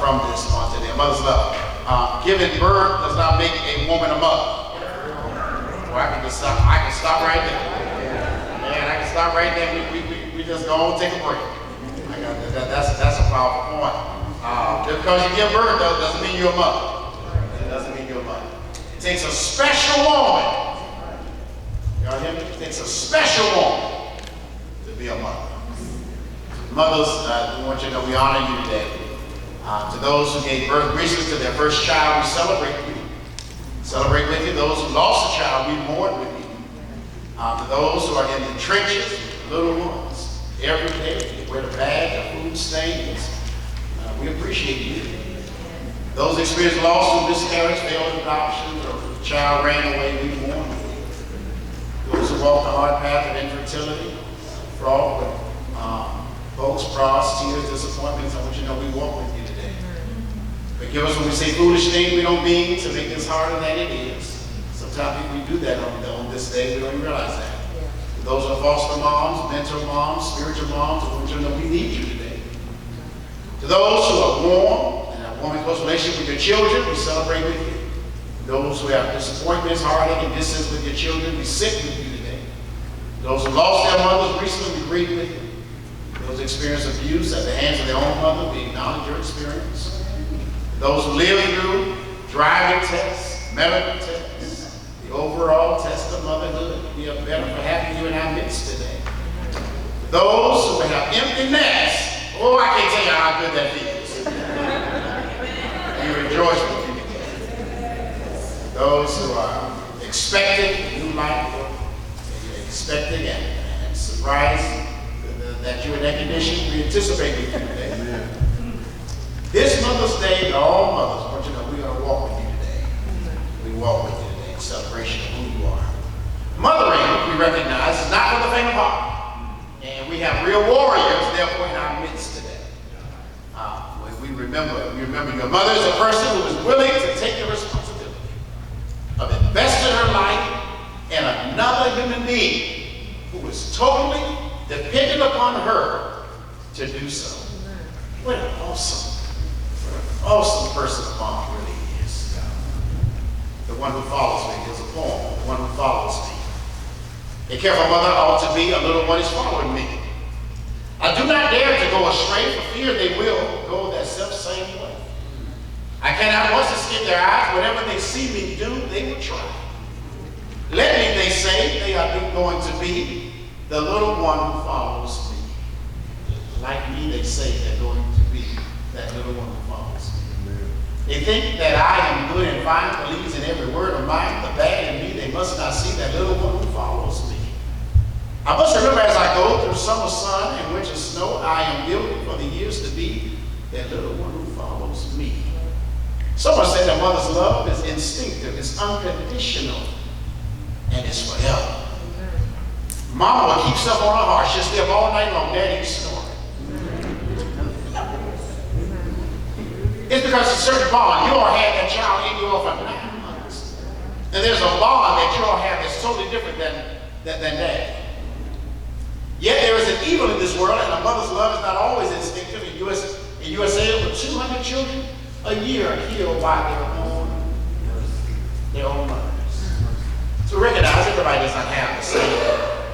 from this on today. Mother's love. Giving birth does not make a woman a mother. Well, I can stop right there. Man, I can stop right there. We just go and take a break. That's a powerful point. Just because you give birth doesn't mean you're a mother. It doesn't mean you're a mother. It takes a special woman. Y'all hear me? It takes a special woman to be a mother. Mothers, we want you to know we honor you today. To those who gave birth recently to their first child, we celebrate with you. Celebrate with you. Those who lost a child, we mourn with you. To those who are in the trenches, little ones, every day, they wear the badge of food stains. We appreciate you. Those experiencing loss through miscarriage, failed adoption, or the child ran away, we mourn with you. Those who walk the hard path of infertility, fraud, folks, frauds, tears, disappointments, I want you to know we walk with you today. Forgive us when we say foolish things we don't mean to make this harder than it is. Sometimes we do that on this day, we don't even realize that. Those who are foster moms, mentor moms, spiritual moms, I want you to know we need you today. To those who are warm and have warm and close relationship with your children, we celebrate with you. Those who have disappointments, heartache, and distance with your children, we sit with you today. Those who lost their mothers recently, we grieve with you. Those who experience abuse at the hands of their own mother, we acknowledge your experience. Those who live through driving tests, medical tests, the overall test of motherhood, we are better for having you in our midst today. Those who have empty nests, oh, I can't tell you how good that feels. We rejoice with you today. Those who are expecting new life, you're expecting and surprised that you're in that condition, we anticipate with you today. Amen. This Mother's Day, to all mothers, I want you to know we're going to walk with you today. We walk with you today in celebration of who you are. Mothering, we recognize, is not for the faint of heart. And we have real warriors, therefore, in our midst today. We remember your mother is a person who is willing to take the responsibility of investing her life in another human being who is totally dependent upon her to do so. What an awesome person a mom really is. The one who follows me is a poem, the one who follows me. A careful mother ought to be, a little one is following me. I do not dare to go astray for fear they will go that self-same way. I cannot once escape their eyes. Whatever they see me do, they will try. Let me, they say, they are going to be the little one who follows me. Like me, they say they're going to be that little one who follows me. Amen. They think that I am good and fine, believes in every word of mine, the bad in me. They must not see that little one who follows me. I must remember as I go through summer sun and winter snow, I am building for the years to be that little one who follows me. Someone said that mother's love is instinctive, it's unconditional, and it's forever. Mama will keep stuff on her heart. She'll stay up all night long. Daddy's snoring. It's because it's a certain bond. You all had that child in you all for 9 months. And there's a bond that you all have that's totally different than Dad. Yet there is an evil in this world, and a mother's love is not always instinctive. In USA, over 200 children a year are killed by their own mothers. So recognize everybody does not have the same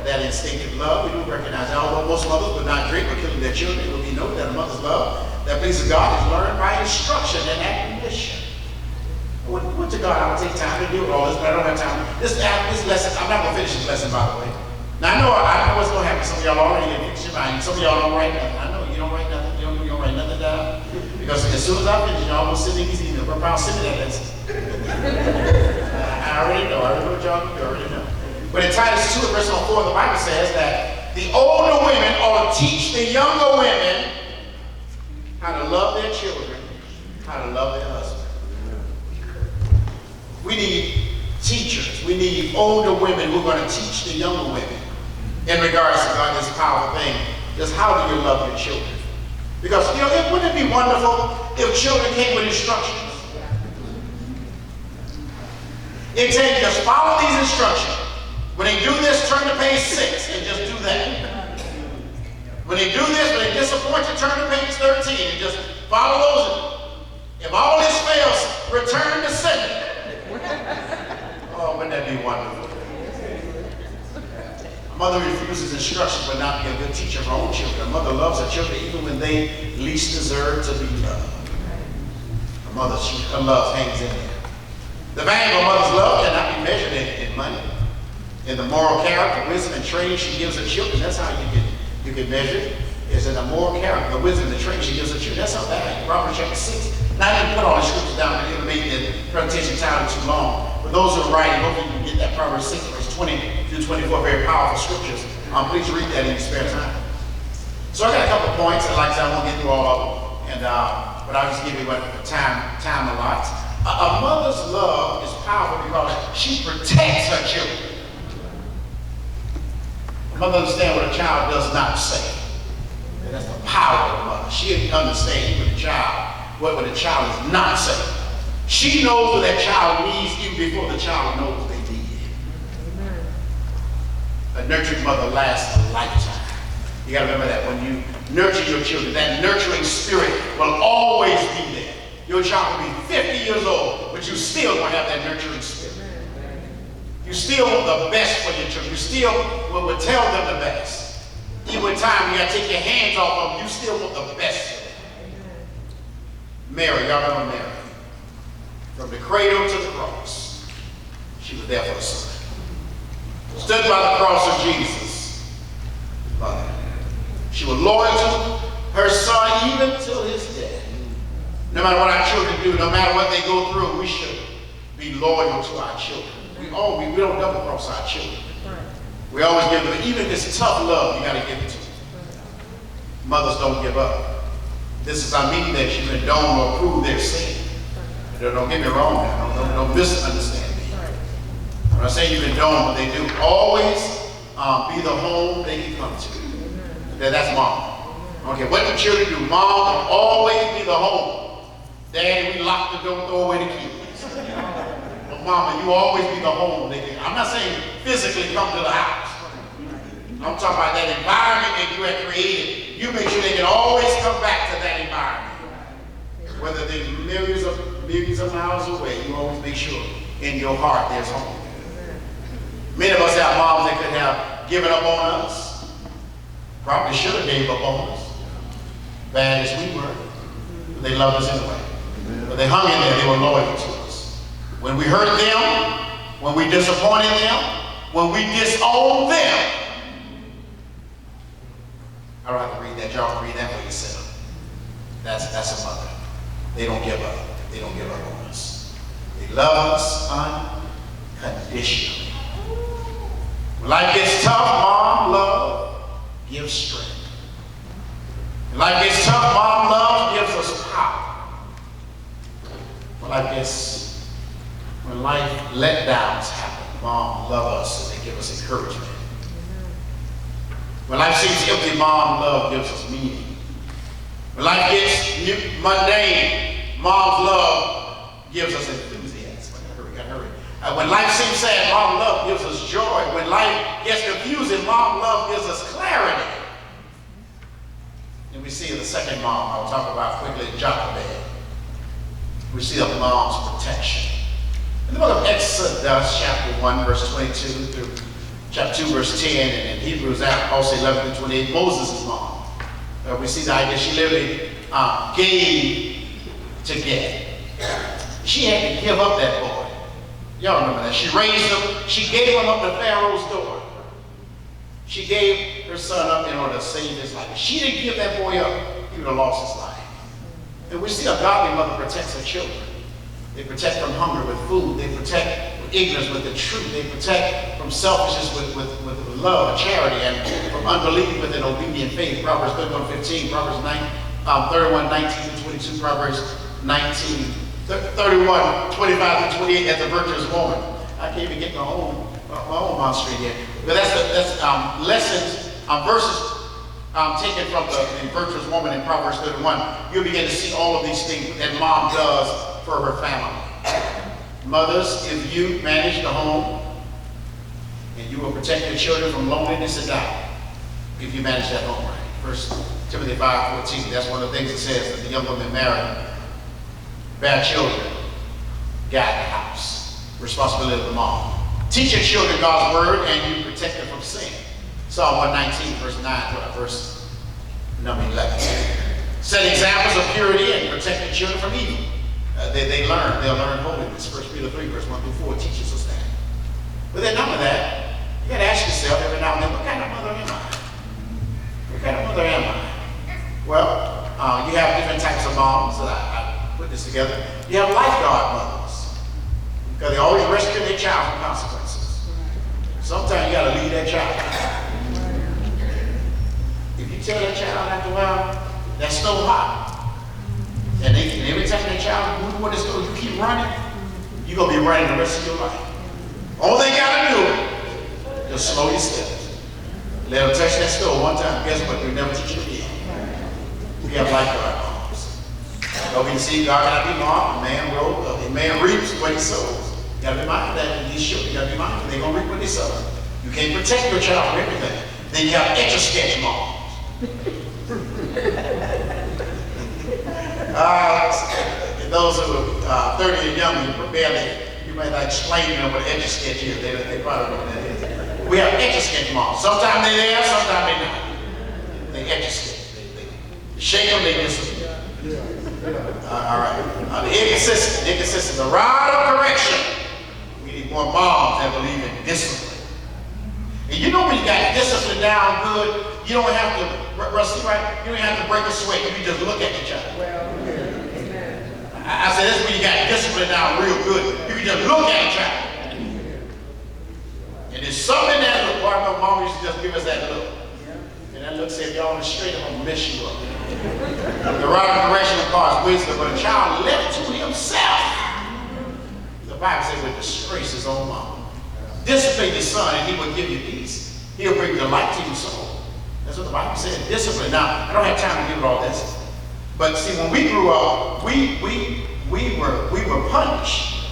that instinctive love. We do recognize that although most mothers would not drink or killing their children, it will be noted that a mother's love that pleases God is learned by instruction and admonition. What to God, I will take time to do all this, but I don't have time. This lesson, I'm not going to finish this lesson, by the way. Now, I know what's going to happen. Some of y'all already in your mind. Some of y'all don't write nothing. I know you don't write nothing. You don't write nothing down. Because as soon as I finish, y'all will send me these emails. But I'll send me that lesson. I already know what y'all do. I already know. But in Titus 2, verse 4, the Bible says that the older women ought to teach the younger women how to love their children, how to love their husband. We need teachers. We need older women who are going to teach the younger women in regards to God, this powerful thing. Just how do you love your children? Because, wouldn't it be wonderful if children came with instructions? It takes just follow these instructions. When they do this, turn to page 6 and just do that. When they do this, when they disappoint you, turn to page 13 and just follow those. reproduces instructions but not be a good teacher of her own children. A mother loves her children even when they least deserve to be loved. A mother, her love hangs in there. The value of a mother's love cannot be measured in money. In the moral character, wisdom, and training she gives her children, that's how you can measure it. Is in the moral character, the wisdom, and the training she gives her children. That's how bad. Proverbs chapter 6. Now I didn't put all the scriptures down, but it'll make the presentation time too long. For those who are writing, hopefully you can get that Proverbs 6, verse 20 through 24, very powerful scriptures. Please read that in your spare time. So I got a couple of points, and like I said, I won't get through all of them, and but I'll just give you what time allots. A mother's love is powerful because she protects her children. A mother understands what a child does not say. And that's the power of the mother. She understands what the child is not saying. She knows what that child needs even before the child knows what they need. Amen. A nurturing mother lasts a lifetime. You got to remember that when you nurture your children, that nurturing spirit will always be there. Your child will be 50 years old, but you still going to have that nurturing spirit. You still want the best for your children. You still will tell them the best. Even when time you got to take your hands off of them, you still want the best for them. Mary, y'all remember Mary? From the cradle to the cross, she was there for the son. Stood by the cross of Jesus. She was loyal to her son even till his death. No matter what our children do, no matter what they go through, we should be loyal to our children. We don't double cross our children. We always give them, even if it's tough love, you got to give it to them. Mothers don't give up. This is our meeting that you condone or approve their sin. Don't get me wrong now. Don't misunderstand me. When I say you condone what they do, always be the home they can come to. That's mom. Okay, what do children do? Mom will always be the home. Daddy, we lock the door, throw away the keys. But mama, you always be the home they can. I'm not saying physically come to the house. I'm talking about that environment that you have created. You make sure they can always come back to that environment. Whether they're millions of miles away, you always make sure in your heart there's home. Many of us have moms that could have given up on us. Probably should have gave up on us. Bad as we were. But they loved us anyway. But they hung in there. They were loyal to us. When we hurt them, when we disappointed them, when we disowned them. I don't have to read that. Y'all can read that for yourself. That's a mother. They don't give up. They don't give up on us. They love us unconditionally. When life gets tough, mom love gives strength. When life gets tough, mom love gives us power. When life letdowns happen, mom love us and they give us encouragement. When life seems empty, mom love gives us meaning. When life gets mundane, mom's love gives us enthusiasm. Hurry. When life seems sad, mom love gives us joy. When life gets confusing, mom love gives us clarity. And we see the second mom I'll talk about quickly, Jochebed. We see of mom's protection. In the book of Exodus, chapter 1, verse 22 through chapter 2, verse 10, and in Hebrews, also 11 through 28, Moses' mom. We see the idea she literally gave to get. She had to give up that boy. Y'all remember that. She raised him. She gave him up to Pharaoh's door. She gave her son up in order to save his life. If she didn't give that boy up, he would have lost his life. And we see a godly mother protects her children. They protect from hunger with food. They protect from ignorance with the truth. They protect from selfishness with love and charity, and from unbelief with an obedient faith. Proverbs 31:15, Proverbs 31:19 to 22, Proverbs 31:25 to 28 as a virtuous woman. I can't even get my own monster yet. But that's lessons, verses taken from the virtuous woman in Proverbs 31. You'll begin to see all of these things that mom does for her family. Mothers, if you manage the home, and you will protect your children from loneliness and doubt, if you manage that home right. 1 Timothy 5:14, that's one of the things it says that the young women marry, bear children, guide the house. Responsibility of the mom. Teach your children God's word and you protect them from sin. Psalm 119, verse 9 to verse number 11. Set examples of purity and protect the children from evil. They'll learn holiness. 1 Peter 3, verse 1 through 4 teaches us that. But then none of that, you got to ask yourself every now and then, what kind of mother am I? What kind of mother am I? Well, you have different types of moms that I put this together. You have lifeguard mothers, because they always rescue their child from consequences. Sometimes you got to leave that child. If you tell that child after a while, that's stove hot. And every time that child moves toward the stove, you keep running, you're going to be running the rest of your life. All they got to do, just slow your steps. Let them touch that stove one time. Guess what? They'll never teach you again. We have lifeguard moms. Don't be deceived, God cannot be mocked. A man reaps what he sows. You got to be mindful of that in these children. You got to be mindful. They're going to reap what they sow. You can't protect your child from everything. Then you have etch-a-sketch moms. Those who are 30 and younger, you might not explain to them what etch-a-sketch is. They probably know what that is. We have etch-a-sketch moms. Sometimes they're there, sometimes they're not. They etch-a-sketch. They shake them, they discipline. All right. The inconsistent, the rod of correction. We need more moms that believe in discipline. And you know when you got discipline down good, you don't have to, Rusty, right? You don't have to break a sweat. You can just look at your child. I said, that's when you got discipline down real good. You can just look at a child. And there's something in that look. My mom used to just give us that look. And that look said, y'all on the straight, I'm going to mess you up. The rod of correction imparts wisdom, but a child left to himself, the Bible says, would disgrace his own mom. Discipline your son, and he will give you peace. He'll bring delight to your soul. That's what the Bible said. Discipline. Now, I don't have time to give it all this. But see, when we grew up, we were punished.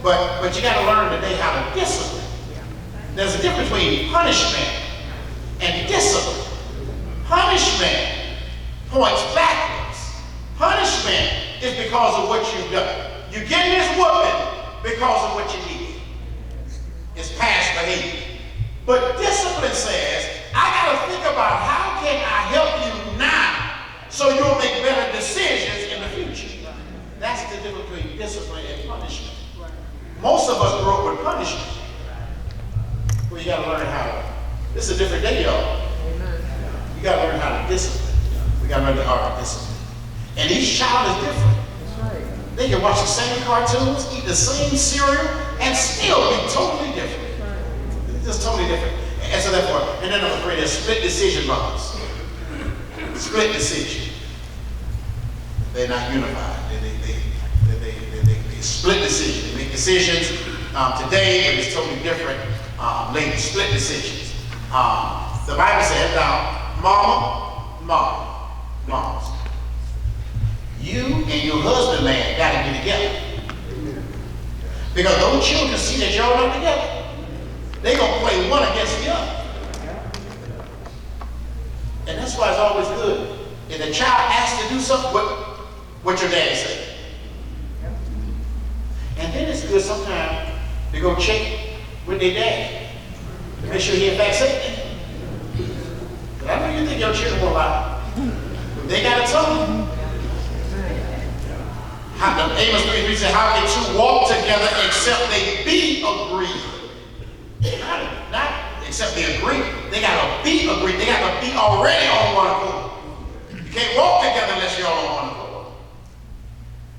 But you got to learn today how to discipline. There's a difference between punishment and discipline. Punishment points backwards. Punishment is because of what you've done. You're getting this whooping because of what you did. It's past behavior. But discipline says, I got to think about how can I help you now so you'll make better decisions in the future. That's the difference between discipline and punishment. Most of us grew up with punishment. Well, you got to learn how to. This is a different day, y'all. You got to learn how to discipline. We got to learn the art of discipline. And each child is different. They can watch the same cartoons, eat the same cereal, and still be totally different. Just totally different. And so therefore, and then number 3, there's split decision mothers. Split decision. They're not unified. They split decision. They make decisions today, but it's totally different later. Split decisions. The Bible says, now, moms, you and your husband, man, got to get together. Because those children see that y'all not together. They're going to play one against the other. And that's why it's always good. If the child asks to do something, what your daddy say? And then it's good sometimes to go check with their dad to make sure he in fact said that. But I know you think your children won't lie. They got to tell you. Amos 3:3 said, how can two walk together except they be agreed? Not except they agree. They got to be agreed. They got to be already on one accord. You can't walk together unless you're all on one accord.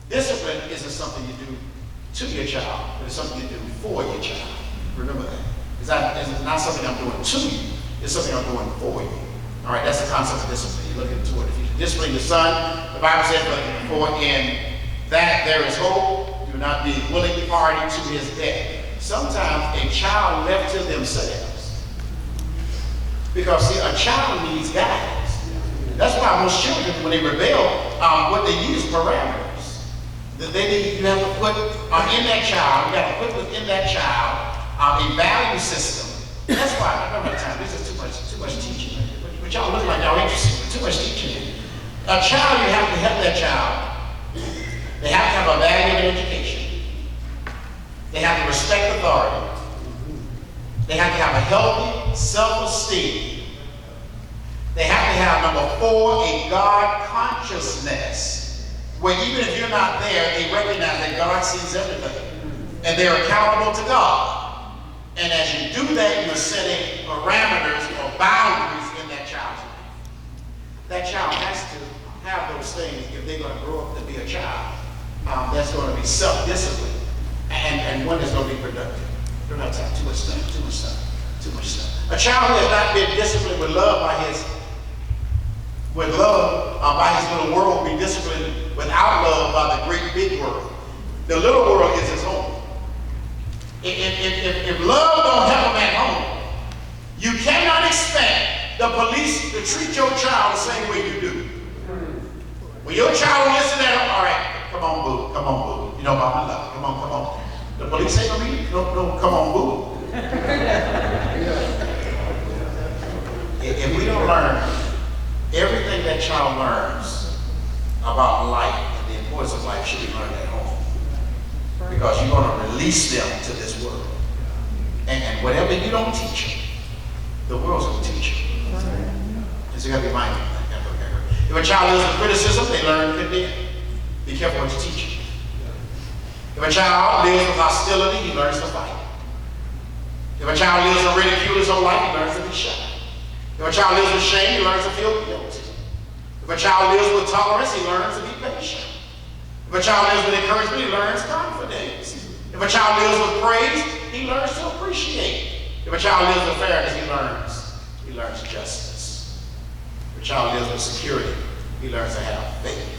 Discipline isn't something you do to your child, but it's something you do for your child. Remember that. It's not something I'm doing to you. It's something I'm doing for you. All right, that's the concept of discipline. You look into it. If you discipline your son, the Bible says, for in that there is hope, do not be willing party to his death. Sometimes a child left to themselves. Because see, a child needs guidance. That's why most children, when they rebel, what they use parameters. That they need, you have to put in that child, you have to put within that child a value system. That's why I don't have time. This is too much teaching. But y'all look like y'all interested, but too much teaching. A child, you have to help that child. They have to have a value in education. They have to respect authority. They have to have a healthy self-esteem. They have to have, number 4, a God consciousness, where even if you're not there, they recognize that God sees everything, and they're accountable to God. And as you do that, you're setting parameters or boundaries in that child's life. That child has to have those things if they're going to grow up to be a child that's going to be self-disciplined and one that's going to be productive. Don't have time. Too much stuff. A child who has not been disciplined with love by his little world will be disciplined without love by the great big world. The little world is his home. If love don't help him at home, you cannot expect the police to treat your child the same way you do. When your child will listen to them, all right, come on, boo. You know about my love. Come on. The police ain't gonna be, no, come on, boo. If we don't learn everything that child learns about life and the importance of life should be learned at home. Because you're going to release them to this world. And whatever you don't teach them, the world's going to teach them. And so you got to be mindful of that. If a child lives with criticism, they learn to condemn. Be careful what you teach them. If a child lives with hostility, he learns to fight. If a child lives in ridicule his whole life, he learns to be shy. If a child lives with shame, he learns to feel guilty. If a child lives with tolerance, he learns to be patient. If a child lives with encouragement, he learns confidence. If a child lives with praise, he learns to appreciate. If a child lives with fairness, he learns justice. If a child lives with security, he learns to have faith.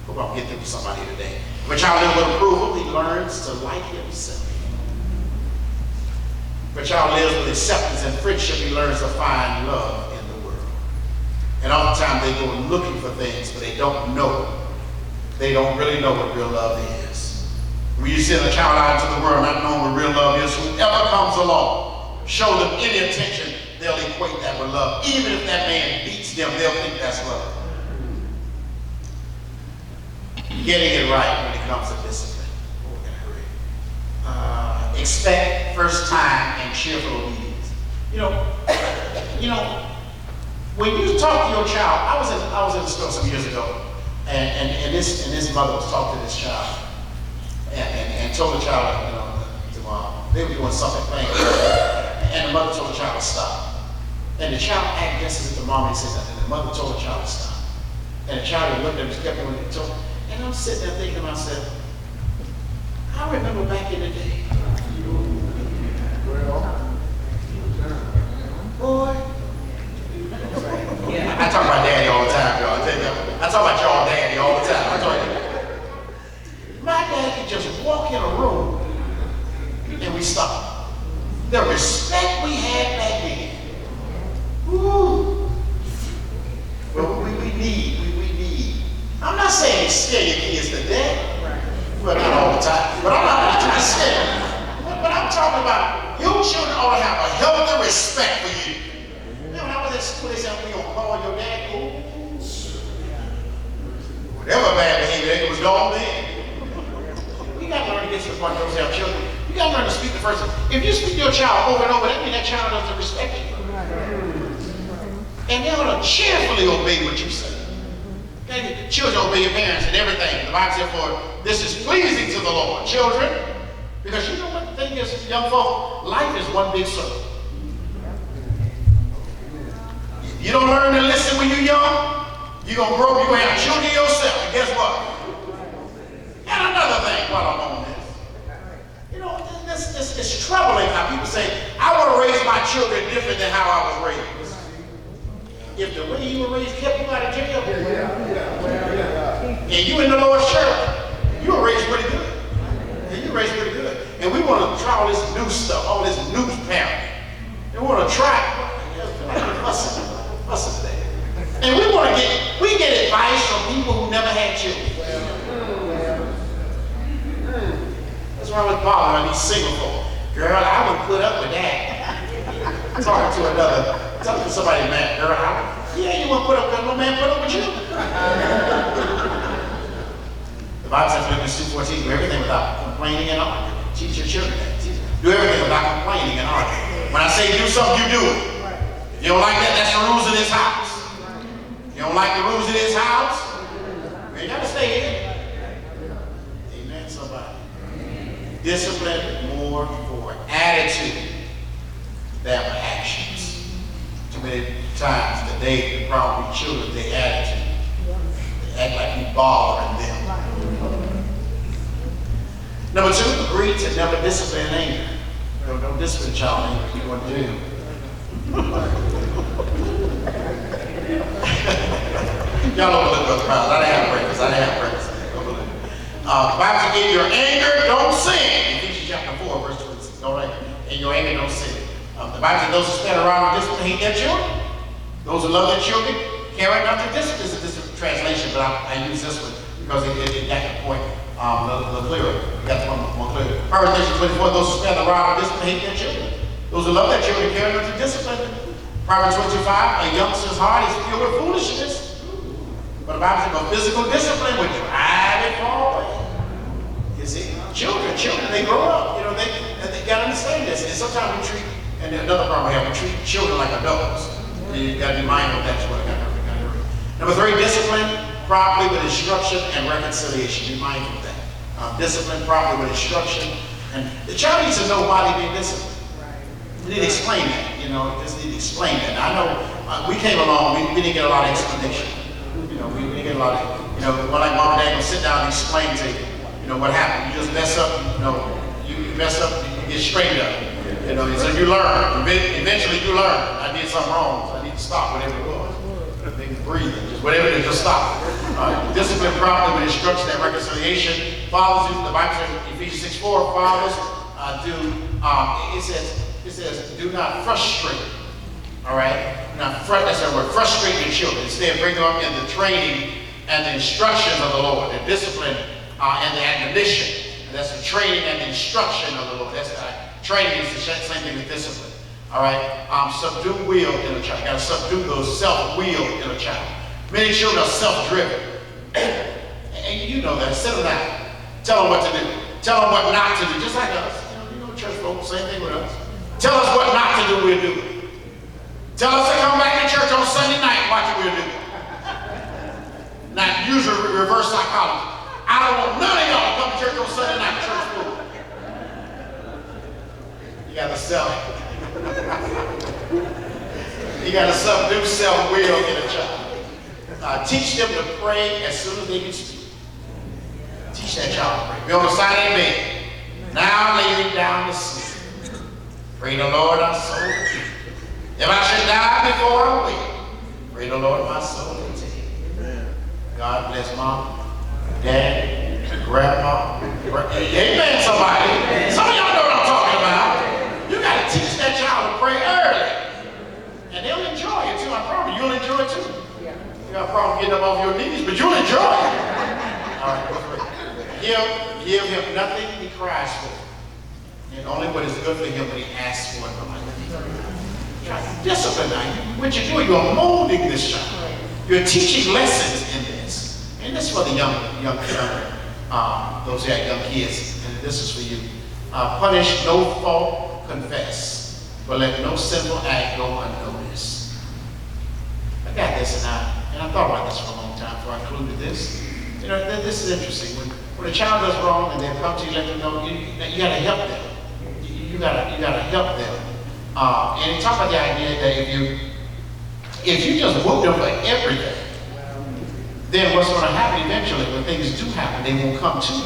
Hope I'll get through to somebody today. If a child lives with approval, he learns to like himself. If a child lives with acceptance and friendship, he learns to find love in the world. And oftentimes they go looking for things, but they don't know. They don't really know what real love is. When you send a child out into the world not knowing what real love is, whoever comes along, show them any attention, they'll equate that with love. Even if that man beats them, they'll think that's love. Getting it right when it comes to discipline. Expect first time and cheerful obedience. You know, when you talk to your child, I was in the store some years ago, and this mother was talking to this child, and told the child, they were doing something playing, and the mother told the child to stop, and the child acted just as if the mom had said something, and the mother told the child to stop, and the child looked at him, kept doing it, and I'm sitting there thinking to myself, I remember back in the day. Boy. I talk about daddy all the time, y'all. I talk about y'all daddy all the time. My dad could just walk in a room and we stop. The respect we had back then. Woo. Well, we need. I'm not saying scare your kids to death. Well, not all the time. But I'm not trying to scare them. But I'm talking about your children ought to have a healthy respect for you. Man, when I was at school, they said, we gonna call your dad. Whatever bad behavior, it was gone then. We gotta learn to get to the point where we have children. You gotta learn to speak the first time. If you speak to your child over and over, that means that child doesn't respect you. And they're gonna cheerfully obey what you say. Okay? Children obey your parents and everything. The Bible says, for this is pleasing to the Lord. Children, because you know what the thing is, young folk, life is one big circle. You don't learn to listen when you're young, you're going to grow up, you're going to have children yourself. And guess what? And another thing while I'm on this. You know, it's troubling how people say, I want to raise my children different than how I was raised. If the way you were raised kept you out of jail, and you in the Lord's church, you were raised pretty good. And you raised pretty good. And we want to try all this new stuff, all this new parenting. And we want to try fussing today. And we get advice from people who never had children. That's why I was bothered by these single folk. Girl, I wouldn't put up with that. Talking to somebody mad, girl, you wouldn't put up with no man put up with you. The Bible says, Philippians 2:14, do everything without complaining and arguing. Teach your children that. Do everything without complaining and arguing. When I say do something, you do it. You don't like that? That's the rules of this house. You don't like the rules of this house? You ain't got to stay here. Amen, somebody. Discipline more for attitude than for actions. Too many times today, the problem with children, their attitude. They act like you bothering them. Number 2, agree to never discipline anger. Don't discipline child anger. You're going to do. Y'all overlook those crowds. I didn't have breakfast. The Bible says, in your anger, don't sin. Ephesians chapter 4, verse 26. Don't anger. In your anger, don't sin. The Bible says, those who stand around and discipline hate their children. Those who love their children carry out their discipline. This is a different translation, but I use this one because it got the point a little clearer. We got the one more clear. Proverbs 24, those who stand around and discipline hate their children. Those who love their children carry out their discipline. Proverbs 25, a youngster's heart is filled with foolishness. But the Bible says, no physical discipline would drive it far away. You see, children, they grow up. You know, they got to understand this. And sometimes we treat, and another problem we have, we treat children like adults. You got to be mindful of that. Number 3, discipline properly with instruction and reconciliation. Be mindful of that. Discipline properly with instruction. And the child needs to know why they're being disciplined. We need to explain that, you know, just need to explain that. Now, I know we came along, we didn't get a lot of explanation. You know, we didn't get a lot of, you know, when like mom and dad will sit down and explain to you know, what happened. You just mess up, you know, you mess up, you get straightened up. You know, so you learn. Eventually you learn. I did something wrong, so I need to stop whatever it was. They can breathe, just whatever it is, just stop. Discipline properly with instruction and reconciliation. Fathers, the Bible says in Ephesians 6:4, fathers it says, do not frustrate. All right? That's the word, frustrate your children. Instead, bring them up in the training and the instructions of the Lord, the discipline and the admonition. And that's the training and the instruction of the Lord. That's training is the same thing as discipline. All right? Subdue will in a child. You got to subdue those self-will in a child. Many children are self-driven. And you know that. Sit them down. Tell them what to do. Tell them what not to do. Just like us. You know, church folks, same thing with us. Tell us what not to do, we'll do it. Tell us to come back to church on Sunday night, watch it, we'll do it. Now, usually reverse psychology. I don't want none of y'all to come to church on Sunday night, church school. You got to you got to subdue self-will in a child. Teach them to pray as soon as they can speak. Teach that child to pray. Be on the side of the bed. Now lay me down to sleep. Pray the Lord our soul. If I should die before I wake, pray the Lord my soul to take. God bless mom, dad, grandma. Amen, somebody. Some of y'all know what I'm talking about. You got to teach that child to pray early. And they'll enjoy it too. I promise you'll enjoy it too. You got a problem getting up off your knees, but you'll enjoy it. All right, give him nothing he cries for. And only what is good for him when he asks for it from us. Discipline now. What you're doing, you're molding this child. You're teaching lessons in this. And this is for the young those who have young kids. And this is for you. Punish no fault, confess. But let no sinful act go unnoticed. I got this and I thought about this for a long time before I included this. You know, this is interesting. When a child does wrong and they come to you, let them know you got to help them. You gotta help them. And he talked about the idea that if you just whoop them for everything, then what's going to happen eventually when things do happen, they won't come to you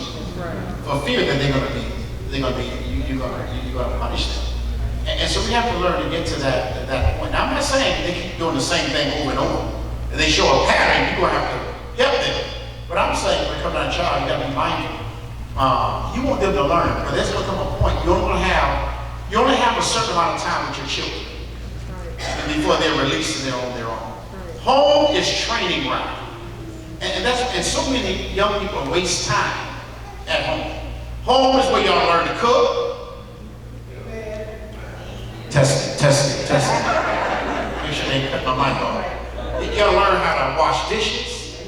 for fear that you're going to punish them. And so we have to learn to get to that point. Now I'm not saying they keep doing the same thing over and over, and they show a pattern. You're going to have to help them. But I'm saying when it comes down to a child, you got to be mindful. You want them to learn, but there's going to come a point you only have a certain amount of time with your children before they're released and they're on their own. Home is training ground, and so many young people waste time at home. Home is where y'all learn to cook. Testing. Make sure they cut my mic off. You gotta learn how to wash dishes.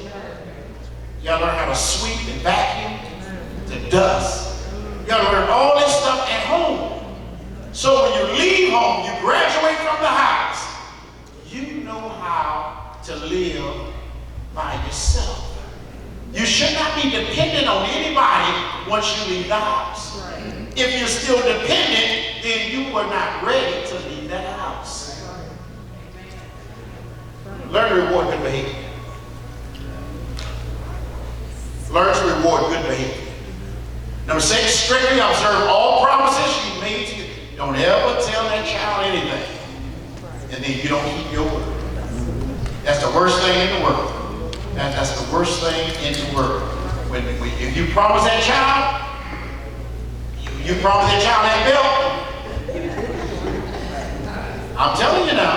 You gotta learn how to sweep and vacuum. To dust. You gotta learn all this stuff at home. So when you leave home, you graduate from the house, be dependent on anybody once you leave the house. Right. If you're still dependent, then you were not ready to leave that house. Right. Learn to reward good behavior. Learn to reward good behavior. Number 6, strictly observe all promises you made to you. Don't ever tell that child anything, and then you don't keep your word. That's the worst thing in the world. That's the worst thing in the world. If you promise that child, you promise that child that belt. I'm telling you now.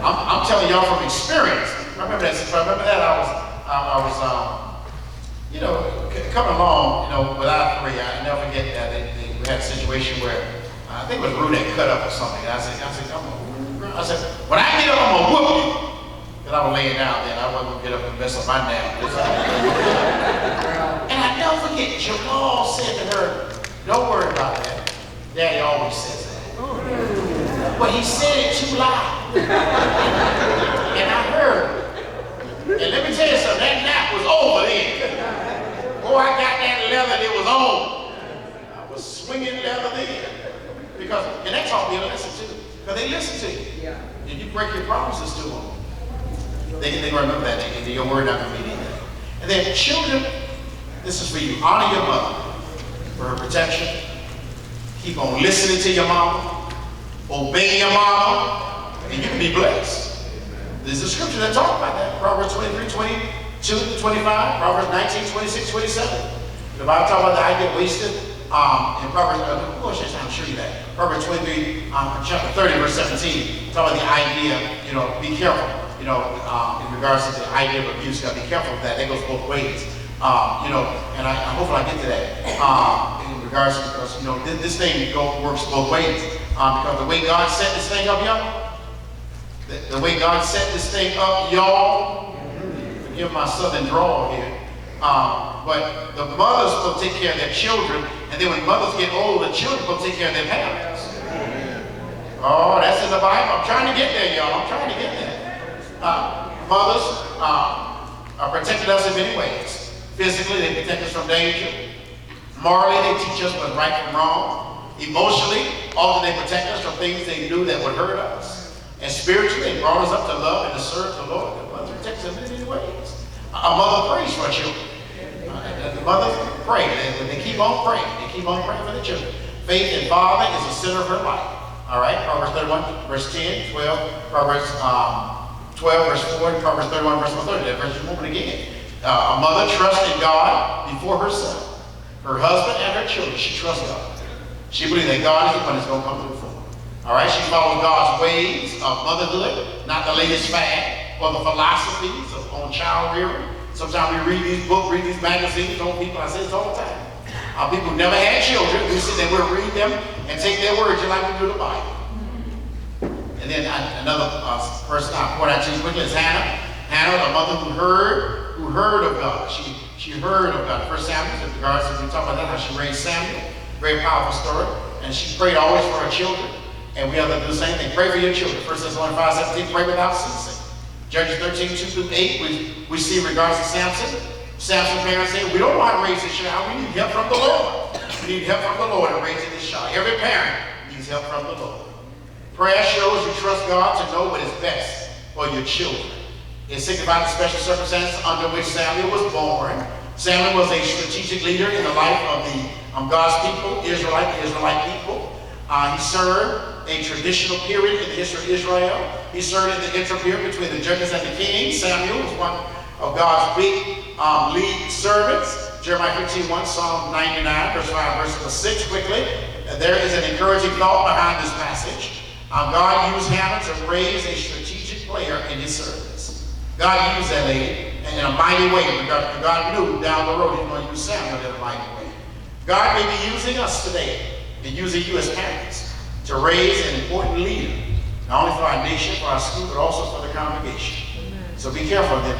I'm telling y'all from experience. I remember that. I was coming along, with I-3. I never forget that we had a situation where I think it was Rude that cut up or something. I said, when I get up, I'm gonna whoop you. Because I was laying down then. I wasn't gonna get up and mess up my damn. And I never forget, Jamal said to her, don't worry about that. Daddy always says that. But he said it too loud. And I heard. And let me tell you something, that nap was over then. Boy, I got that leather, it was on. I was swinging leather then. And that taught me a lesson too. Because they listen to you. Yeah. And you break your promises to them. They remember that. Your word not going to mean anything. And then children, this is for you. Honor your mother for her protection. Keep on listening to your mama. Obey your mama. And you can be blessed. There's a scripture that talks about that. Proverbs 23, 22 to 25. Proverbs 19, 26, 27. The Bible talks about the idea of wasted. In Proverbs, I'm sure you that. Proverbs 23, chapter 30, verse 17. Talk about the idea, be careful. In regards to the idea of abuse, you gotta be careful of that. That goes both ways. And I hopefully I get to that. In regards to, because this thing works both ways. Because the way God set this thing up, y'all, the way God set this thing up, y'all, forgive my southern drawl here. But the mothers will take care of their children, and then when mothers get old, the children will take care of their parents. Oh, that's in the Bible. I'm trying to get there, y'all. I'm trying to get there. Mothers are protecting us in many ways. Physically, they protect us from danger. Morally, they teach us what's right from wrong. Emotionally, often they protect us from things they knew that would hurt us. And spiritually, they brought us up to love and to serve the Lord. The mother protects us in many ways. A mother prays for her children. The mothers pray. They keep on praying. They keep on praying for the children. Faith in Father is the center of her life. All right, Proverbs 31, verse 10, 12, Proverbs 12, verse 4, and Proverbs 31, verse 30. That verse is moving again. A mother trusts in God before her son, her husband, and her children. She trusts God. She believes that God is the one that's going to come through for her. All right, she follows God's ways of motherhood, not the latest fad or the philosophies on child rearing. Sometimes we read these books, read these magazines on people. I say this all the time. People who never had children, we sit there, we'll read them and take their words just like we do the Bible. And then another person I point out to you quickly is Hannah. Hannah, the mother who heard of God. She heard of God. First Samuel, in regards to, we talk about that, how she raised Samuel. Very powerful story. And she prayed always for her children. And we have to do the same thing. Pray for your children. 1 Thessalonians 5:17, pray without ceasing. Judges 13, 2 through 8, we see in regards to Samson. Samson's parents say, we don't know how to raise this child. We need help from the Lord. We need help from the Lord in raising this child. Every parent needs help from the Lord. Prayer shows you trust God to know what is best for your children. It signifies the special circumstances under which Samuel was born. Samuel was a strategic leader in the life of God's people, Israelite people. He served a traditional period in the history of Israel. He served in the interim period between the judges and the kings. Samuel was one of God's big lead servants. Jeremiah 15:1, Psalm 99, verse 5, verse 6, quickly. There is an encouraging thought behind this passage. God used Hannah to raise a strategic player in his service. God used that lady in a mighty way. God knew down the road he was going to use Samuel in a mighty way. God may be using us today and using you as parents to raise an important leader, not only for our nation, for our school, but also for the congregation. So be careful of the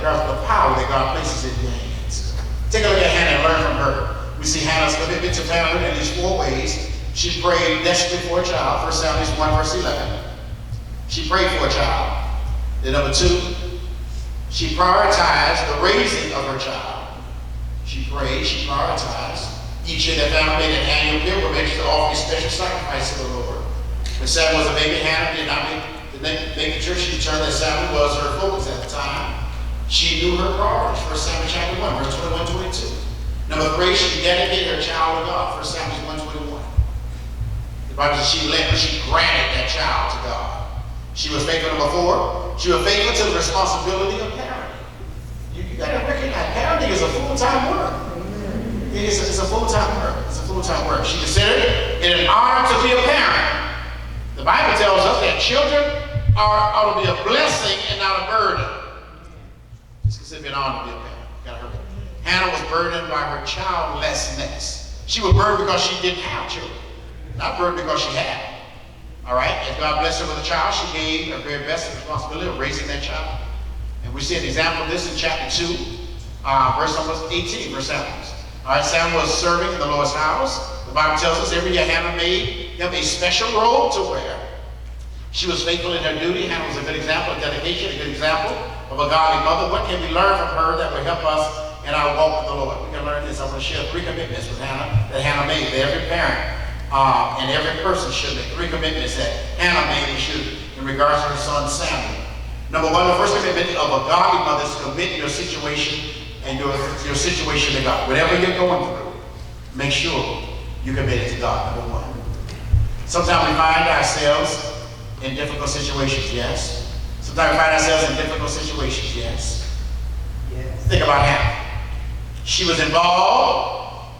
power that God places in your hands. Take a look at Hannah and learn from her. We see Hannah's commitment to parenthood in these 4 ways. She prayed desperately for a child. 1 Samuel 1, verse 11. She prayed for a child. Then number 2, she prioritized the raising of her child. She prayed, she prioritized. Each year their family made an annual pilgrimage to offer a special sacrifice to the Lord. When Samuel was a baby, Hannah did not make the church. She determined that Samuel was her focus at the time. She knew her priorities. 1 Samuel chapter 1, verse 21, 22. Number 3, she dedicated her child to God. 1 Samuel 1:21. The Bible says she granted that child to God. She was faithful. Number 4, she was faithful to the responsibility of parenting. You got to recognize parenting is a full-time work. It's a full-time work. It's a full-time work. She considered it an honor to be a parent. The Bible tells us that children ought to be a blessing and not a burden. It's considered an honor to be a parent. You gotta hurry. Hannah was burdened by her childlessness. She was burdened because she didn't have children, not burdened because she had. All right? As God blessed her with a child, she gave her very best responsibility of raising that child. And we see an example of this in chapter 2, verse number 18, verse 7. All right, Samuel was serving in the Lord's house. The Bible tells us every year Hannah made him a special robe to wear. She was faithful in her duty. Hannah was a good example of dedication, a good example of a godly mother. What can we learn from her that will help us in our walk with the Lord? We can learn this. I'm going to share 3 commitments with Hannah that Hannah made. That every parent and every person should make 3 commitments that Hannah made in regards to her son Samuel. Number 1, the first commitment of a godly mother is to commit your situation and your situation to God. Whatever you're going through, make sure you commit it to God, number 1. Sometimes we find ourselves in difficult situations, yes. Sometimes we find ourselves in difficult situations, yes. Think about Hannah. She was involved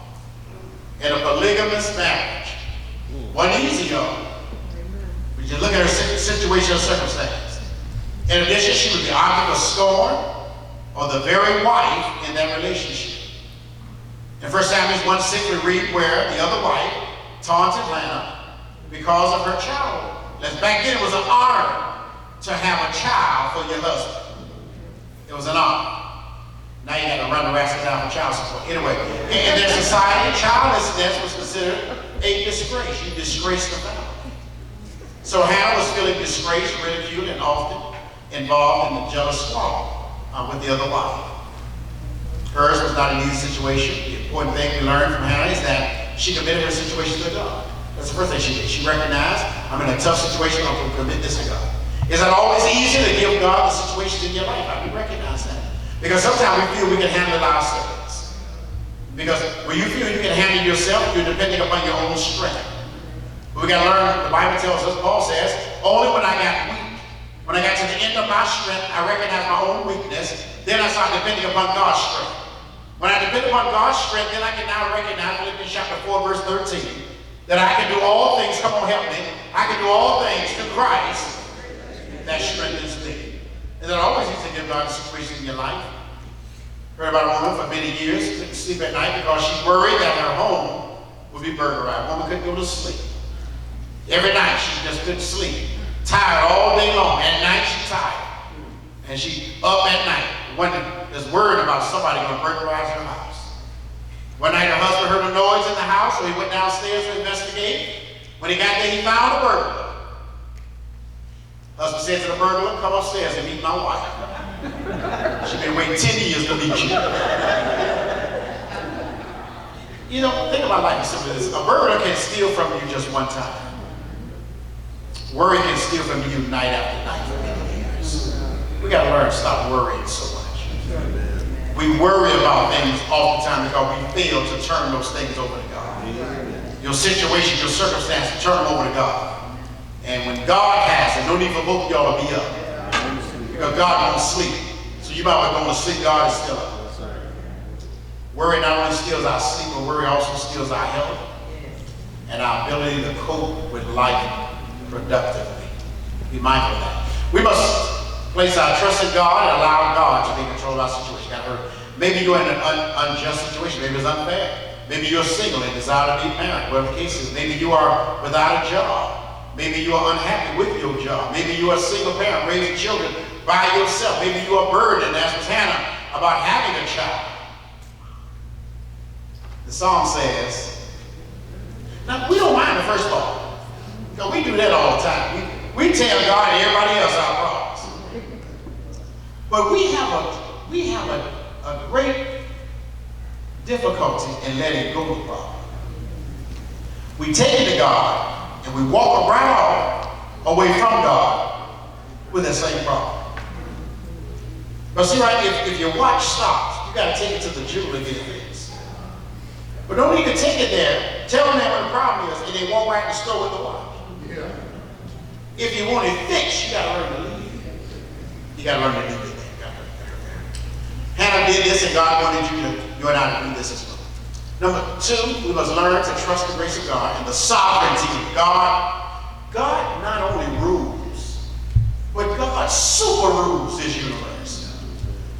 in a polygamous marriage. Wasn't easy, y'all. We just look at her situation or circumstance. In addition, she was the object of scorn or the very wife in that relationship. In 1 Samuel 1:6, we read where the other wife taunted Hannah because of her child. Back then, it was an honor to have a child for your husband. It was an honor. Now you got to run the rascal down for child support. Anyway, in their society, childlessness was considered a disgrace. You disgraced the family. So Hannah was feeling disgraced, ridiculed, and often involved in the jealous squabble with the other wife. Hers was not an easy situation. The important thing we learned from Hannah is that she committed her situation to God. That's the first thing she did. She recognized, I'm in a tough situation, I'm going to commit this to God. Is it always easy to give God the situations in your life? I do recognize that. Because sometimes we feel we can handle it ourselves. Because when you feel you can handle yourself, you're depending upon your own strength. But we got to learn, the Bible tells us, Paul says, only when I got weak, when I got to the end of my strength, I recognized my own weakness, then I started depending upon God's strength. When I depend upon God's strength, then I can now recognize, Philippians chapter 4, verse 13, that I can do all things, come on, help me, I can do all things through Christ that strengthens me. And then I always used to give God a situation in your life. Heard about a woman for many years, couldn't sleep at night because she worried that her home would be burglarized. A woman couldn't go to sleep. Every night she just couldn't sleep. Tired all day long. At night she's tired. And she up at night when there's word about somebody going to burglarize her house. One night her husband heard a noise in the house, so he went downstairs to investigate. When he got there, he found a burglar. Husband said to the burglar, come upstairs and meet my wife. She's been waiting 10 years to meet you. You know, think about life as simple as this. A burglar can steal from you just one time. Worry can steal from you night after night for many years. We got to learn to stop worrying so much. We worry about things all the time because we fail to turn those things over to God. Your situation, your circumstances, turn them over to God. And when God has it, no need for both of y'all to be up. Because God won't sleep. So you might well go to sleep, God is still up. Worry not only steals our sleep, but worry also steals our health and our ability to cope with life productively. Be mindful of that. We must place our trust in God and allow God to be in control of our situation. Maybe you're in an unjust situation. Maybe it's unfair. Maybe you're single and desire to be married. Whatever the case is. Maybe you are without a job. Maybe you are unhappy with your job. Maybe you are a single parent raising children by yourself. Maybe you are burdened, as was Hannah, about having a child. The song says, now we don't mind the first part. Because we do that all the time. We tell God and everybody else our problems. But we have a great difficulty in letting go of the problem. We take it to God and we walk around away from God with that same problem. But see, right, if your watch stops, you got to take it to the jeweler to get it fixed. But don't need to take it there, tell them that what the problem is, and they walk right in the store with the watch. Yeah. If you want it fixed, you got to learn to leave it. You got to learn to leave it. Hannah did this, and God wanted you and I to do this as well. Number two, we must learn to trust the grace of God and the sovereignty of God. God not only rules, but God super rules this universe.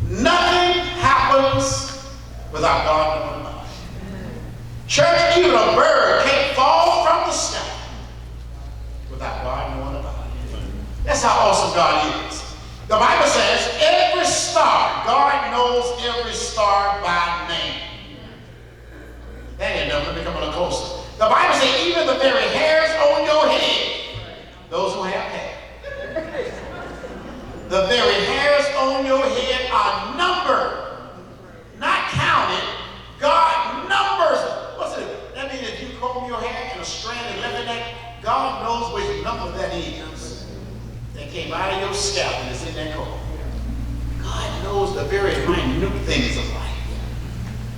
Nothing happens without God knowing about it. Church, even a bird can't fall from the sky without God knowing about it. That's how awesome God is. The Bible says every star, God knows every star by name. That ain't enough. Let me come a little closer. The Bible says even the very hairs on your head, those who have hair, the very hairs on your head are numbered, not counted. God numbers. What's it? That means if you comb your hair and a strand is left in that, God knows which number that is. That came out of your scalp and is in that comb. God knows the very minute things of life.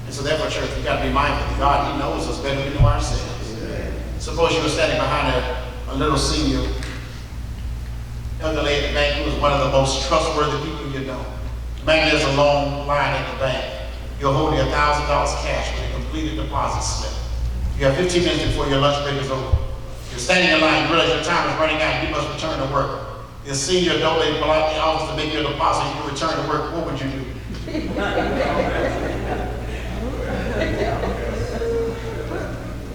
And so therefore, church, we've got to be mindful that God, He knows us better than we know ourselves. Suppose you were standing behind a little senior elderly at the bank who was one of the most trustworthy people you know. Maybe there's a long line at the bank. You're holding $1,000 cash with a completed deposit slip. You have 15 minutes before your lunch break is over. You're standing in line, you realize your time is running out, you must return to work. Your senior adult lady politely offers to make your deposit, you can return to work. What would you do?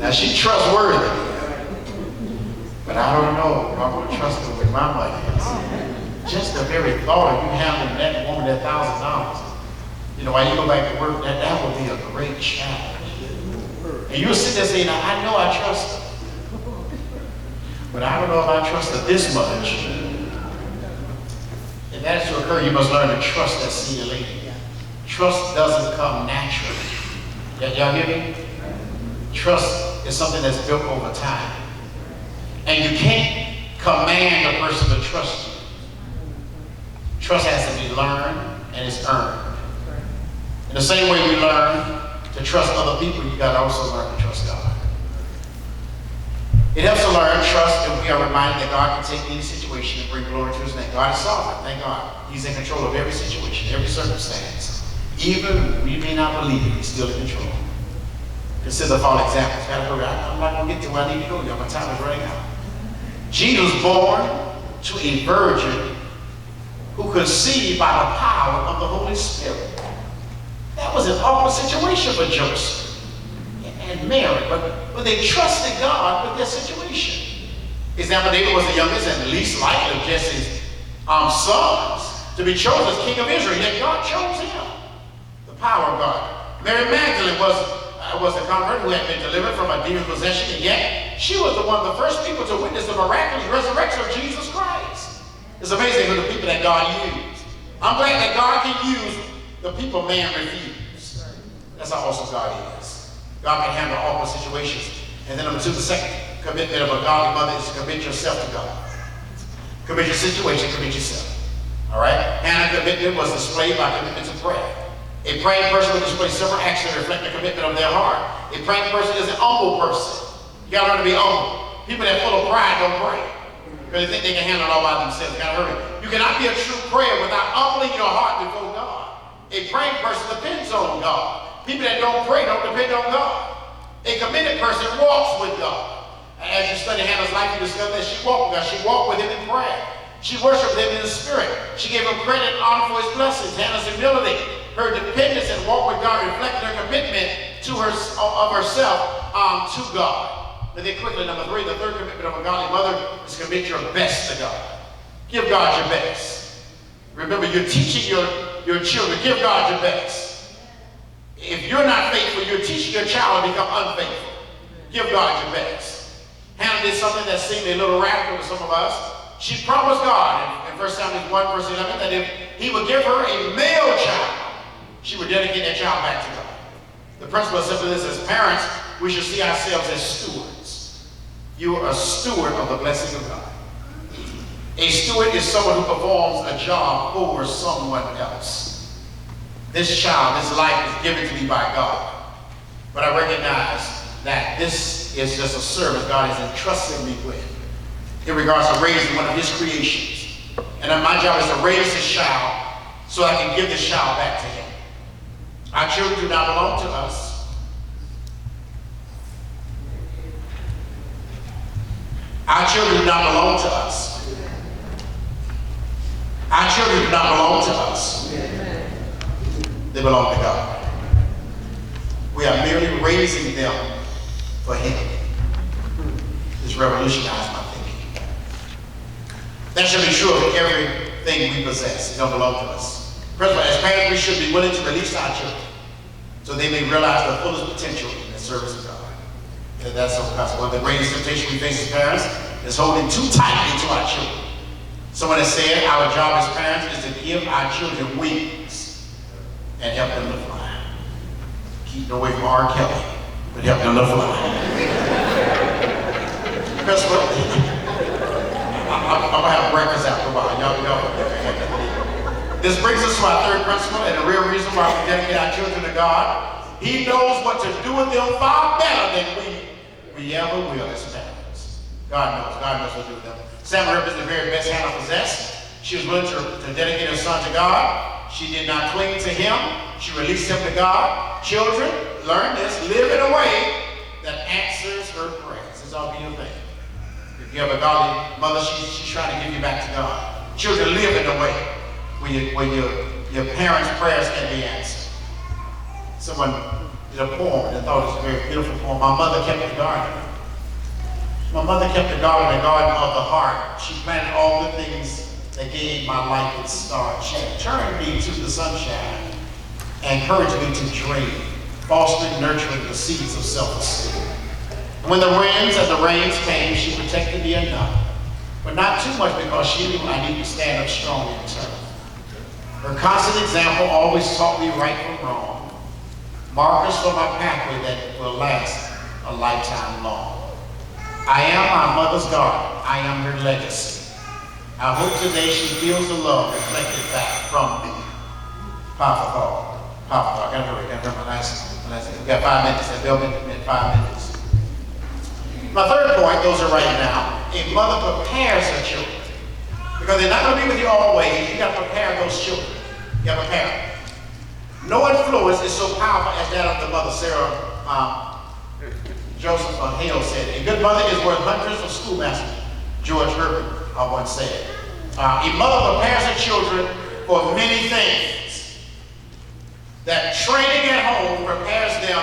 Now she's trustworthy, but I don't know if I would trust her with my money. Just the very thought of you handling that woman that $1,000, you know, while you go back to work, that would be a great challenge. And you'll sit there saying, I know I trust her, but I don't know if I trust her this much. If that is to occur, you must learn to trust that senior lady. Trust doesn't come naturally. Y'all hear me? Trust is something that's built over time. And you can't command a person to trust you. Trust has to be learned and it's earned. In the same way we learn to trust other people, you got to also learn to trust God. It helps to learn trust if we are reminded that God can take any situation and bring glory to His name. God is sovereign, thank God. He's in control of every situation, every circumstance. Even we may not believe it, He's still in control. Consider the following examples. I'm not going to get to where I need to go, y'all. My time is running out. Jesus was born to a virgin who conceived by the power of the Holy Spirit. That was an awkward situation for Joseph and Mary, but they trusted God with their situation. Example, David was the youngest and least likely of Jesse's sons to be chosen as king of Israel, yet God chose him. The power of God. Mary Magdalene was a convert who had been delivered from a demon possession, and yet she was one of the first people to witness the miraculous resurrection of Jesus Christ. It's amazing who the people that God used. I'm glad that God can use the people man refused. That's how awesome God is. God can handle awkward situations. And then number two, the second commitment of a godly mother is to commit yourself to God. Commit your situation, commit yourself. All right? Hannah's commitment was displayed by commitment to prayer. A praying person will display several actions that reflect the commitment of their heart. A praying person is an humble person. You gotta learn to be humble. People that are full of pride don't pray because they think they can handle it all by themselves. You gotta hurry. You cannot be a true prayer without humbling your heart before God. A praying person depends on God. People that don't pray don't depend on God. A committed person walks with God. As you study Hannah's life, you discover that she walked with God. She walked with Him in prayer. She worshiped Him in the Spirit. She gave Him credit and honor for His blessings. Hannah's humility, her dependence and walk with God reflected her commitment to herself to God. And then quickly, number three, the third commitment of a godly mother is commit your best to God. Give God your best. Remember, you're teaching your children. Give God your best. If you're not faithful, you're teaching your child to become unfaithful. Give God your best. Hannah did something that seemed a little radical to some of us. She promised God in 1 Samuel 1 verse 11 that if He would give her a male child, she would dedicate that child back to God. The The principle is simply this: as parents, we should see ourselves as stewards. You are a steward of the blessing of God. A steward is someone who performs a job for someone else. This child, this life is given to me by God. But I recognize that this is just a service God has entrusted me with in regards to raising one of his creations. And then my job is to raise this child so I can give this child back to him. Our children do not belong to us. Our children do not belong to us. Our children do not belong to us. They belong to God. We are merely raising them for him. This revolutionized my thinking. That should be true of everything we possess. It don't belong to us. First of all, as parents, we should be willing to release our children so they may realize their fullest potential in the service of God. And that's so possible. One of the greatest temptation we face as parents is holding too tightly to our children. Someone has said our job as parents is to give our children wings and help them to fly. Keep them away from R. Kelly, but help them to fly. That's what I'm gonna have breakfast after a while. This brings us to our third principle, and the real reason why we dedicate our children to God. He knows what to do with them far better than we ever will as parents. God knows what to do with them. Sarah is the very best Hannah possessed. She was willing to dedicate her son to God. She did not cling to him. She released him to God. Children, learn this. Live in a way that answers her prayers. This ought to be your thing. If you have a godly mother, she's trying to give you back to God. Children, live in a way where your parents' prayers can be answered. Someone did a poem and I thought it was a very beautiful poem. My mother kept the garden. My mother kept the garden of the heart. She planted all the things that gave my life its start. She turned me to the sunshine and encouraged me to dream, fostering, nurturing the seeds of self-esteem. And when the rains came, she protected me enough, but not too much because she knew I needed to stand up strong in turn. Her constant example always taught me right from wrong, markers for my pathway that will last a lifetime long. I am my mother's garden. I am her legacy. I hope today she feels the love reflected back from me. Powerful thought. I gotta hurry. My last. We got 5 minutes. And they'll be 5 minutes. My third point, those are right now. A mother prepares her children. Because they're not going to be with you always. You got to prepare those children. You got to prepare them. No influence is so powerful as that of the mother. Sarah Joseph Hale said, a good mother is worth hundreds of schoolmasters. George Herbert once said. A mother prepares her children for many things. That training at home prepares them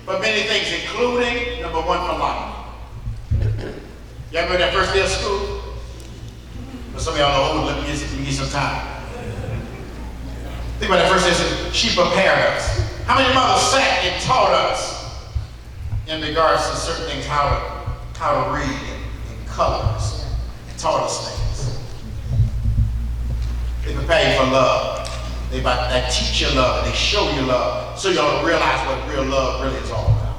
for many things, including, number one, for life. You ever remember that first day of school? But some of y'all know, let me give you some time. Think about that first day of school. She prepared us. How many mothers sat and taught us in regards to certain things, how to read and colors, and taught us things. They prepare you for love. They teach you love, and they show you love, so you'll realize what real love really is all about.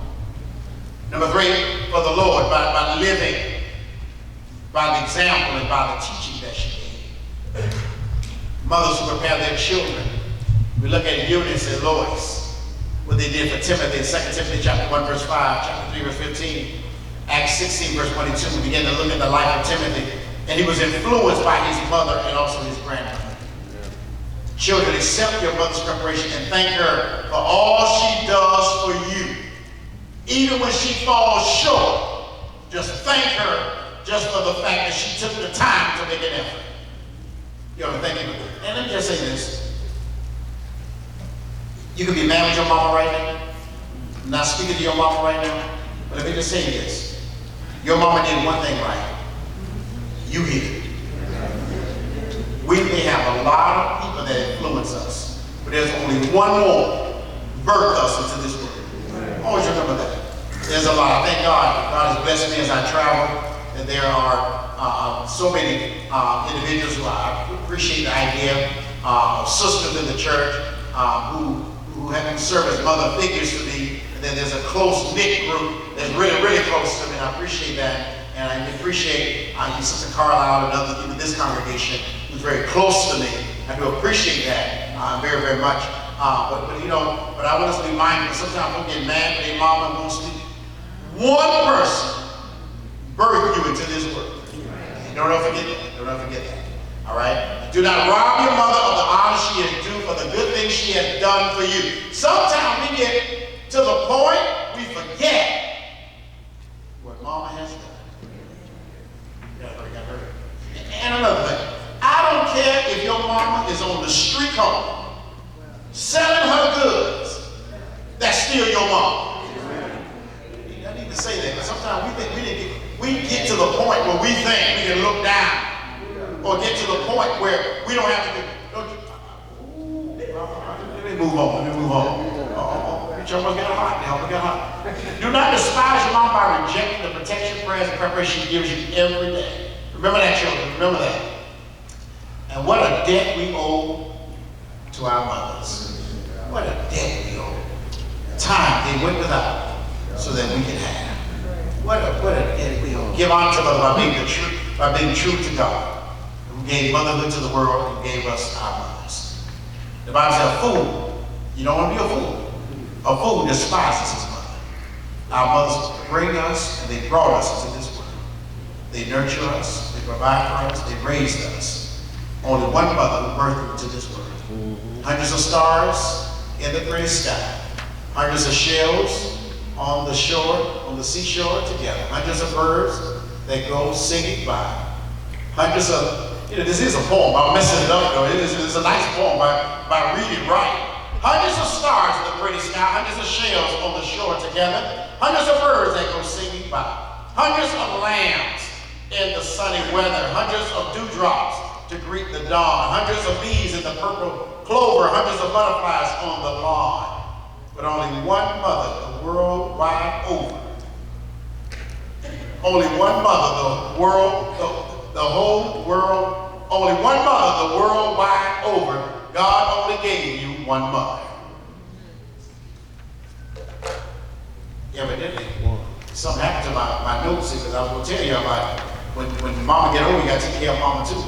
Number three, for the Lord, by living, by the example, and by the teaching that she gave. Mothers who prepare their children. We look at Eunice and Lois, what they did for Timothy in 2 Timothy chapter 1, verse 5, chapter 3, verse 15, Acts 16, verse 22. We begin to look at the life of Timothy, and he was influenced by his mother and also his grandmother. Children, accept your mother's preparation and thank her for all she does for you. Even when she falls short, just thank her just for the fact that she took the time to make an effort. You ought to thank her. And let me just say this. You can be mad with your mama right now. I'm not speaking to your mama right now. But let me just say this. Your mama did one thing right. You hid it. We may have a lot of people that influence us, but there's only one more birthed us into this world. Always remember that. There's a lot. Thank God. God has blessed me as I travel, and there are so many individuals who I appreciate the idea of sisters in the church who have served as mother figures to me and then there's a close-knit group that's really, really close to me, and I appreciate that. And I appreciate Sister Carlisle and others in this congregation who's very close to me. I do appreciate that very, very much. But I want us to be mindful. Sometimes people get mad when their mama won't speak. One person birthed you into this world. Don't ever forget that. Don't ever forget that. All right? Do not rob your mother of the honor she is due for the good things she has done for you. Sometimes we get to the point we forget what mama has done. And another thing, I don't care if your mama is on the street corner selling her goods, that's still your mama. I need to say that, because sometimes we think we get to the point where we think we can look down, or get to the point where we don't have to let me move on. You almost got hot. Do not despise your mom by rejecting the protection, prayers, and preparation she gives you every day. Remember that, children. Remember that. And what a debt we owe to our mothers. What a debt we owe. Time they went without so that we can have. What a debt we owe. Give honor to mother by being true to God, who gave motherhood to the world and gave us our mothers. The Bible says, a fool, you don't want to be a fool. A fool despises his mother. Our mothers bring us and they brought us into this world. They nurture us, they provide for us, they raised us. Only one mother who birthed into this world. Hundreds of stars in the gray sky. Hundreds of shells on the shore, on the seashore together. Hundreds of birds that go singing by. Hundreds of, this is a poem. I'm messing it up though. It's a nice poem by reading right. Hundreds of stars in the pretty sky. Hundreds of shells on the shore together. Hundreds of birds that go singing by. Hundreds of lambs in the sunny weather, hundreds of dewdrops to greet the dawn, hundreds of bees in the purple clover, hundreds of butterflies on the lawn, but only one mother the world wide over. Only one mother the whole world, only one mother the world wide over. God only gave you one mother. Evidently, something happened to my notes because I was going to tell you about it. When mama get older, you got to take care of mama too.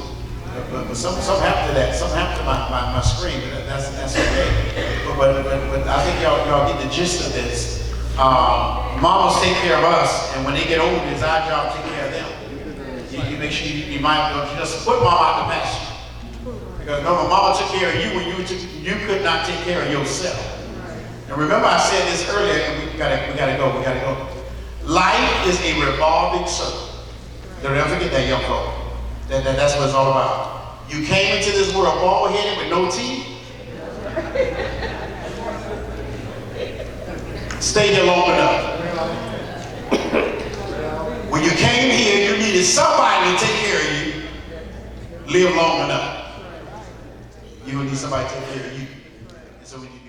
But something happened to that. Something happened to my screen, but that's okay. But I think y'all get the gist of this. Mamas take care of us, and when they get older, it's our job to take care of them. You make sure you might just put mama out the pasture. Because remember, mama took care of you when you could not take care of yourself. And remember I said this earlier, and we gotta go. Life is a revolving circle. Don't ever forget that, young folk. That's what it's all about. You came into this world bald-headed with no teeth. Stay there long enough. When you came here, you needed somebody to take care of you. Live long enough. You will need somebody to take care of you. And so when you